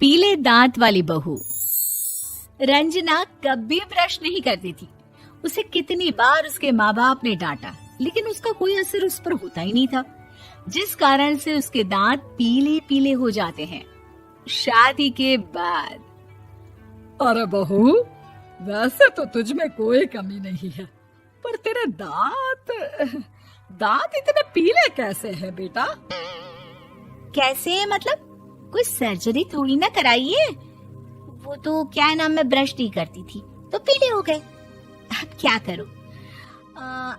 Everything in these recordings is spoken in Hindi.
पीले दांत वाली बहू। रंजना कभी ब्रश नहीं करती थी। उसे कितनी बार उसके माँ बाप ने डांटा, लेकिन उसका कोई असर उस पर होता ही नहीं था, जिस कारण से उसके दांत पीले पीले हो जाते हैं। शादी के बाद। अरे बहू, वैसे तो तुझ में कोई कमी नहीं है, पर तेरे दांत इतने पीले कैसे हैं बेटा? कैसे मतलब? कोई सर्जरी थोड़ी ना कराइए। वो तो क्या नाम, मैं ब्रश नहीं करती थी तो पीले हो गए। अब क्या करूं?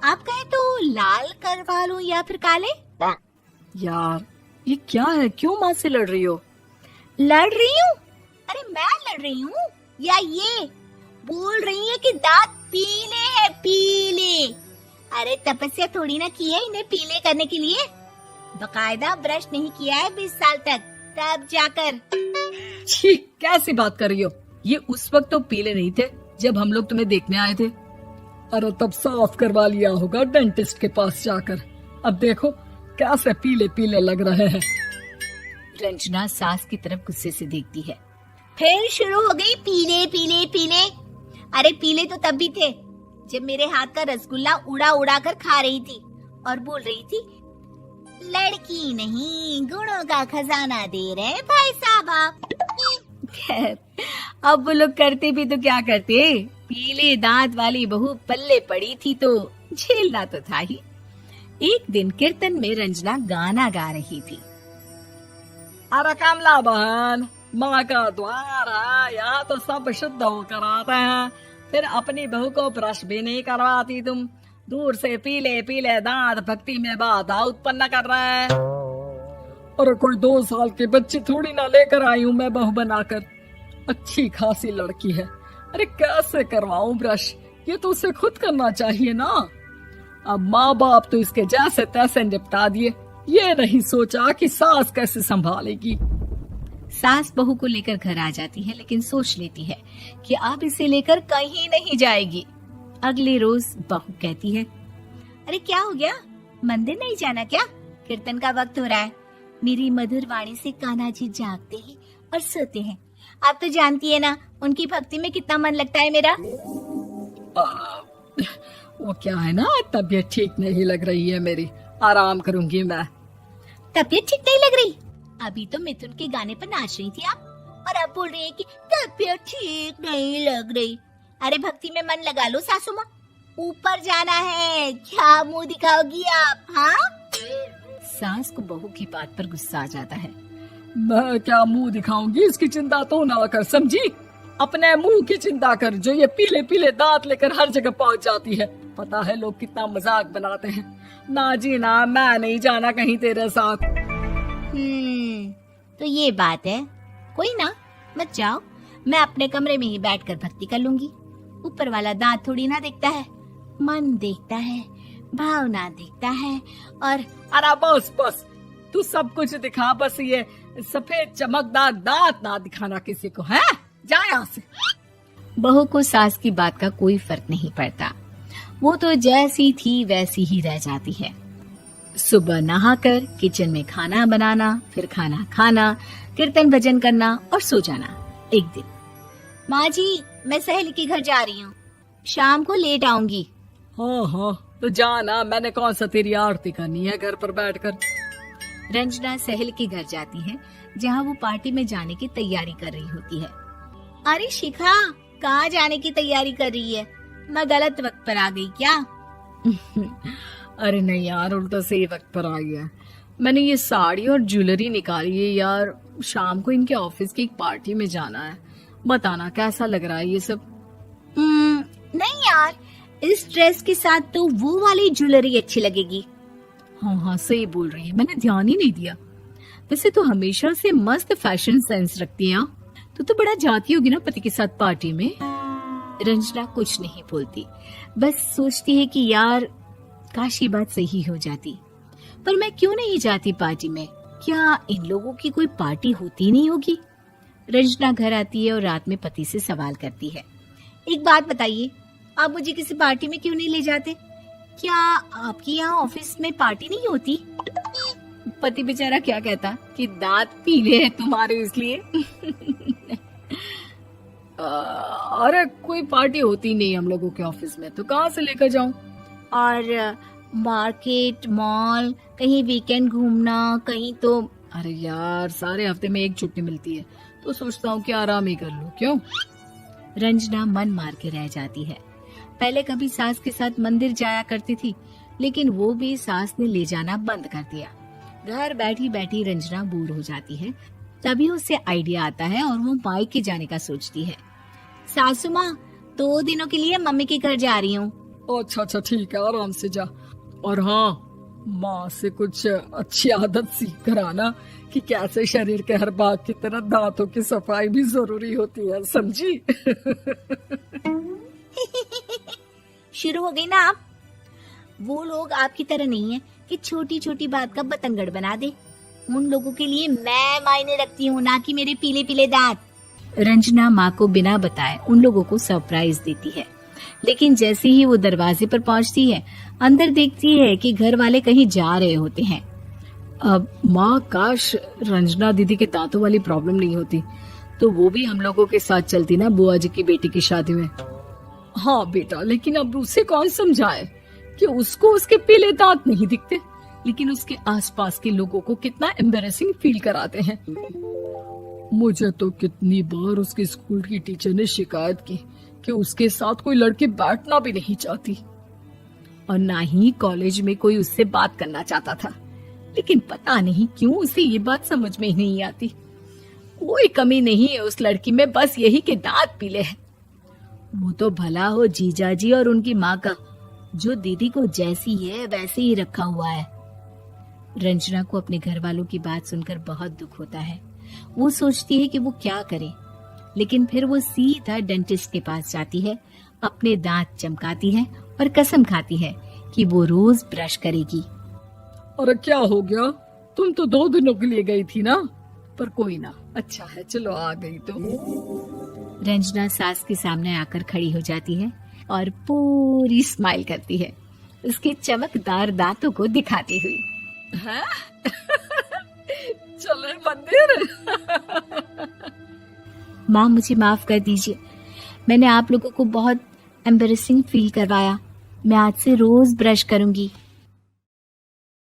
आप कहें तो लाल करवा लूं या फिर काले? यार ये क्या है, क्यों माँ से लड़ रही हो? लड़ रही हूँ? अरे मैं लड़ रही हूँ या ये बोल रही है कि दांत पीले हैं, पीले। अरे तपस्या थोड़ी ना की है इन्हें पीले करने के लिए। बकायदा ब्रश नहीं किया है 20 साल तक, तब जाकर। छी, कैसी बात कर रही हो? ये उस वक्त तो पीले नहीं थे जब हम लोग तुम्हें देखने आए थे। अरे तब साफ करवा लिया होगा डेंटिस्ट के पास जाकर। अब देखो कैसे पीले पीले लग रहे हैं। रंजना सास की तरफ गुस्से से देखती है। फिर शुरू हो गई पीले पीले पीले। अरे पीले तो तब भी थे जब मेरे हाथ का रसगुल्ला उड़ा उड़ा कर खा रही थी और बोल रही थी, लड़की नहीं गुणों का खजाना दे रहे भाई साहब आप। खैर, अब वो लोग करते भी तो क्या करते, पीले दांत वाली बहू पल्ले पड़ी थी तो झेलना तो था ही। एक दिन कीर्तन में रंजना गाना गा रही थी। अरे कमला बहन, माँ का द्वार है, यहाँ तो सब शुद्ध होकर आते हैं, फिर अपनी बहू को ब्रश भी नहीं करवाती तुम। दूर से पीले पीले दांत भक्ति में बाधा उत्पन्न कर रहे हैं। अरे कोई 2 साल के बच्चे थोड़ी ना लेकर आई हूँ मैं बहू बनाकर। अच्छी खासी लड़की है, अरे कैसे करवाऊं ब्रश? ये तो उसे खुद करना चाहिए ना। अब माँ बाप तो इसके जैसे तैसे निपटा दिए, ये नहीं सोचा कि सास कैसे संभालेगी। सास बहू को लेकर घर आ जाती है, लेकिन सोच लेती है कि अब इसे लेकर कहीं नहीं जाएगी। अगले रोज बहू कहती है, अरे क्या हो गया, मंदिर नहीं जाना क्या? कीर्तन का वक्त हो रहा है। मेरी मधुर वाणी से कान्हा जी जागते हैं और सोते हैं। आप तो जानती है ना उनकी भक्ति में कितना मन लगता है मेरा। वो क्या है ना, तबीयत ठीक नहीं लग रही है मेरी, आराम करूंगी मैं। तबीयत ठीक नहीं लग रही? अभी तो मिथुन के गाने पर नाच रही थी आप, और अब बोल रही है कि तबीयत ठीक नहीं लग रही। अरे भक्ति में मन लगा लो सासू माँ, ऊपर जाना है, क्या मुंह दिखाओगी आप? हाँ? सास को बहू की बात पर गुस्सा आ जाता है। मैं क्या मुंह दिखाऊंगी, इसकी चिंता तो ना कर, समझी? अपने मुंह की चिंता कर, जो ये पीले पीले दांत लेकर हर जगह पहुंच जाती है। पता है लोग कितना मजाक बनाते हैं। ना जी ना, मैं नहीं जाना कहीं तेरे साथ। तो ये बात है, कोई ना, मत जाओ, मैं अपने कमरे में ही बैठकर भक्ति कर लूंगी। ऊपर वाला दांत थोड़ी ना देखता है, मन देखता है, भावना देखता है। और अरे बस बस, तू सब कुछ दिखा, बस ये सफेद चमकदार दांत ना दिखाना किसी को, है? जा यहाँ से। बहू को सास की बात का कोई फर्क नहीं पड़ता, वो तो जैसी थी वैसी ही रह जाती है। सुबह नहाकर किचन में खाना बनाना, फिर खाना खाना, कीर्तन भजन करना और सो जाना। एक दिन, माँ जी मैं सहेली के घर जा रही हूँ, शाम को लेट आऊंगी। हाँ हाँ तो जाना, मैंने कौन सा तेरी आरती करनी है घर पर बैठकर। रंजना सहेली के घर जाती है, जहाँ वो पार्टी में जाने की तैयारी कर रही होती है। अरे शिखा, कहाँ जाने की तैयारी कर रही है? मैं गलत वक्त पर आ गई क्या? अरे नहीं यार, उल्टा सही वक्त पर आ गया। मैंने ये साड़ी और ज्वेलरी निकाली है यार, शाम को इनके ऑफिस की एक पार्टी में जाना है। बताना कैसा लग रहा है ये सब? नहीं यार, इस ड्रेस के साथ तो वो वाली ज्वेलरी अच्छी लगेगी। हाँ हाँ सही बोल रही है, मैंने ध्यान ही नहीं दिया। वैसे तो हमेशा से मस्त फैशन सेंस रखती है। तो बड़ा जाती होगी ना पति के साथ पार्टी में। रंजना कुछ नहीं बोलती, बस सोचती है कि यार काश ये बात सही हो जाती, पर मैं क्यों नहीं जाती पार्टी में? क्या इन लोगों की कोई पार्टी होती नहीं होगी? रंजना घर आती है और रात में पति से सवाल करती है, एक बात बताइए, आप मुझे किसी पार्टी में क्यों नहीं ले जाते? क्या आपके यहाँ ऑफिस में पार्टी नहीं होती? पति बेचारा क्या कहता कि दांत पीले हैं तुम्हारे इसलिए। अरे कोई पार्टी होती नहीं हम लोगों के ऑफिस में, तो कहाँ से लेकर जाऊं? और मार्केट, मॉल, कहीं वीकेंड घूमना, कहीं तो। अरे यार, सारे हफ्ते में एक छुट्टी मिलती है, तो सोचता हूँ कि आराम ही कर लूं। क्यों? रंजना मन मार के रह जाती है। पहले कभी सास के साथ मंदिर जाया करती थी, लेकिन वो भी सास ने ले जाना बंद कर दिया। घर बैठी बैठी रंजना बोर हो जाती है। तभी उसे आइडिया आता है और वो मायके जाने का सोचती है। सासू माँ, 2 दिनों के लिए मम्मी के घर जा रही हूँ। अच्छा ठीक है, आराम से जा। और हाँ, माँ से कुछ अच्छी आदत सीख कर आना कि कैसे शरीर के हर भाग की तरह दांतों की सफाई भी जरूरी होती है, समझी? शुरू हो गई ना आप। वो लोग आपकी तरह नहीं है कि छोटी छोटी बात का बतंगड़ बना दे। उन लोगों के लिए मैं मायने रखती हूँ, ना कि मेरे पीले पीले दांत। रंजना माँ को बिना बताए उन लोगों को सरप्राइज देती है, लेकिन जैसे ही वो दरवाजे पर पहुंचती है, अंदर देखती है कि घर वाले कहीं जा रहे होते हैं। अब माँ, काश रंजना दीदी के दांतों वाली प्रॉब्लम नहीं होती, तो वो भी हम लोगों के साथ चलती ना बुआ जी की बेटी की शादी में। हाँ बेटा, लेकिन अब उसे कौन समझाए कि उसको उसके पीले दांत नहीं दिखते, लेकिन उसके आसपास के लोगों को कितना एम्बैरेसिंग फील कराते हैं। मुझे तो कितनी बार उसके स्कूल की टीचर ने शिकायत की कि उसके साथ कोई लड़की बैठना भी नहीं चाहती, और ना ही कॉलेज में कोई उससे बात करना चाहता था। लेकिन पता नहीं क्यों उसे ये बात समझ में ही नहीं आती। कोई कमी नहीं है उस लड़की में, बस यही कि दांत पीले हैं। वो तो भला हो जीजाजी और उनकी माँ का, जो दीदी को जैसी है वैसे ही रखा हुआ है। रंजना को अपने घर वालों की बात सुनकर बहुत दुख होता है। वो सोचती है कि वो क्या करे, लेकिन फिर वो सीधा डेंटिस्ट के पास जाती है, अपने दांत चमकाती है और कसम खाती है कि वो रोज ब्रश करेगी। अरे क्या हो गया? तुम तो 2 दिनों के लिए गई थी ना, पर कोई ना, अच्छा है, चलो आ गई तो। रंजना सास के सामने आकर खड़ी हो जाती है और पूरी स्माइल करती है, उसके चमकदार दांतों को दिखाती हुई। है? चले मंदिर। माँ, मुझे माफ कर दीजिए, मैंने आप लोगों को बहुत एम्बैरेसिंग फील करवाया। मैं आज से रोज ब्रश करूंगी।